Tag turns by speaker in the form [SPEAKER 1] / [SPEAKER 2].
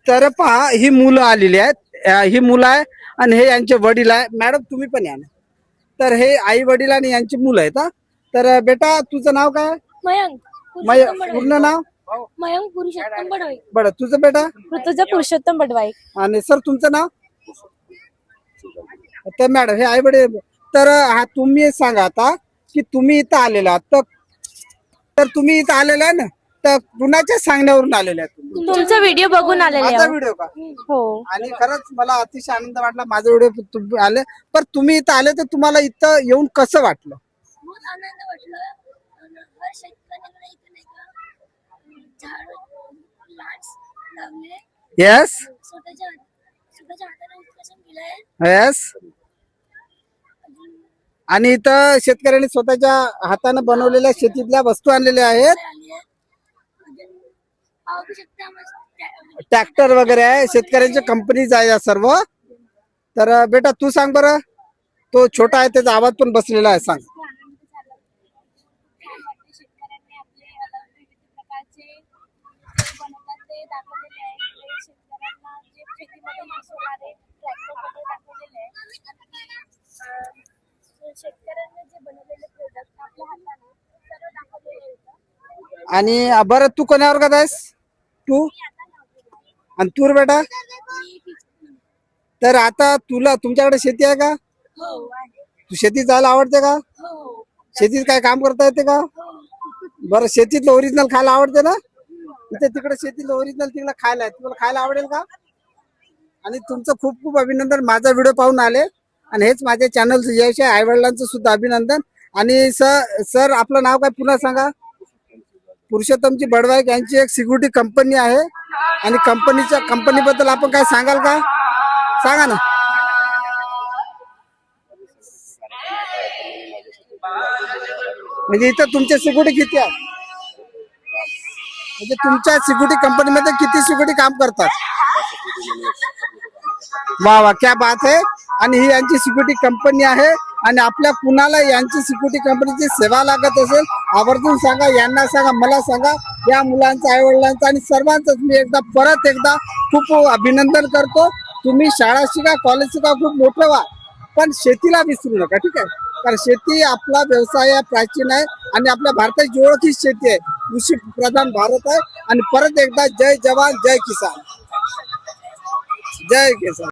[SPEAKER 1] तर पहा ही मुलं आलेली आहेत. ही मुलं आहे आणि हे यांचे वडील आहे. मॅडम तुम्ही पण या ना. तर हे आई वडील आणि यांची मुलं आहेत. तर बेटा तुझं नाव काय?
[SPEAKER 2] मयंक
[SPEAKER 1] पूर्ण नाव?
[SPEAKER 2] मयंक पुरुषोत्तम बडवाई.
[SPEAKER 1] बरं तुझं बेटा?
[SPEAKER 2] ऋतुजा पुरुषोत्तम बडवाई.
[SPEAKER 1] आणि सर तुमचं नाव? तर मॅडम हे आई वडील. तर हा तुम्ही सांगा आता की तुम्ही इथं आलेला आहात, तर तुम्ही इथं आलेला आहे ना, तर कुणाच्या सांगण्यावरून आलेले आहेत तुम्ही?
[SPEAKER 2] तुमचा व्हिडिओ बघून आलेले
[SPEAKER 1] माझा
[SPEAKER 2] आहोत.
[SPEAKER 1] व्हिडिओ का?
[SPEAKER 2] हो.
[SPEAKER 1] आणि खरंच मला अतिशय आनंद वाटला माझा व्हिडिओ तुम्ही आले. पण तुम्ही इथं आले तर तुम्हाला इथं येऊन कसं वाटलं?
[SPEAKER 2] बहुत आनंद वाटलं. हर शेतकऱ्याला इथे नाही का झाड प्लांट्स लावले.
[SPEAKER 1] येस
[SPEAKER 2] स्वतःच्या हाताने उत्पादन केलंय.
[SPEAKER 1] येस. आणि इथं शेतकऱ्यांनी स्वतःच्या हाताने बनवलेल्या शेतीतल्या वस्तू आणलेल्या आहेत.
[SPEAKER 2] पाहू शकता मस्त
[SPEAKER 1] ट्रॅक्टर वगैरे आहे, शेतकऱ्यांच्या कंपनीज आहे या सर्व. तर बेटा तू सांग बरं, तो छोटा आहे त्याचा आवाज पण बसलेला आहे, सांग.
[SPEAKER 2] शेतकऱ्यांनी आपले विविध प्रकारचे बनवतात ते दाखवलेले आहे. शेतकऱ्यांना जे शेतीमध्ये यूज होणारे ट्रॅक्टर वगैरे दाखवलेले आहे. शेतकऱ्यांनी जे बनवलेले प्रोडक्ट आपल्या हाताने सर्व दाखवलेले आहेत.
[SPEAKER 1] आणि बरं तू कोण्या वर्गात आहेस? तू आणि तू बेटा? तर आता तुमच्याकडे शेती आहे का?
[SPEAKER 2] हो आहे.
[SPEAKER 1] तू शेतीत जायला आवडते का?
[SPEAKER 2] हो.
[SPEAKER 1] शेतीत काय काम करता येते का? बरं शेतीतलं ओरिजिनल खायला आवडते ना? इथे तिकडे शेतीतलं ओरिजिनल तिकडे खायला आहे, तुम्हाला खायला आवडेल का? आणि तुमचं खूप खूप अभिनंदन, माझा व्हिडिओ पाहून आले. आणि हेच माझ्या चॅनलचं यश आहे. आई वडिलांचं सुद्धा अभिनंदन. आणि सर आपलं नाव काय पुन्हा सांगा? पुरुषोत्तमजी बडवाई यांची एक सिक्युरिटी कंपनी आहे. आणि कंपनीबद्दल आपण काय सांगाल का? सांगा ना. म्हणजे इथं तुमचे सिक्युरिटी किती आहे? म्हणजे तुमच्या सिक्युरिटी कंपनीमध्ये किती सिक्युरिटी काम करतात? वा वा, क्या बात आहे. आणि ही यांची सिक्युरिटी कंपनी आहे. आणि आपल्या कुणाला यांची सिक्युरिटी कंपनीची सेवा लागत असेल आवर्जून सांगा, यांना सांगा, मला सांगा. या मुलांचं, आई वडिलांचं आणि सर्वांचंच मी परत एकदा खूप अभिनंदन करतो. तुम्ही शाळा शिका, कॉलेज शिका, खूप मोठं व्हा, पण शेतीला विसरू नका, ठीक आहे? कारण शेती आपला व्यवसाय आहे, प्राचीन आहे. आणि आपल्या भारताची ओळख ही शेती आहे. कृषी प्रधान भारत आहे. आणि परत एकदा जय जवान जय किसान. जय किसान.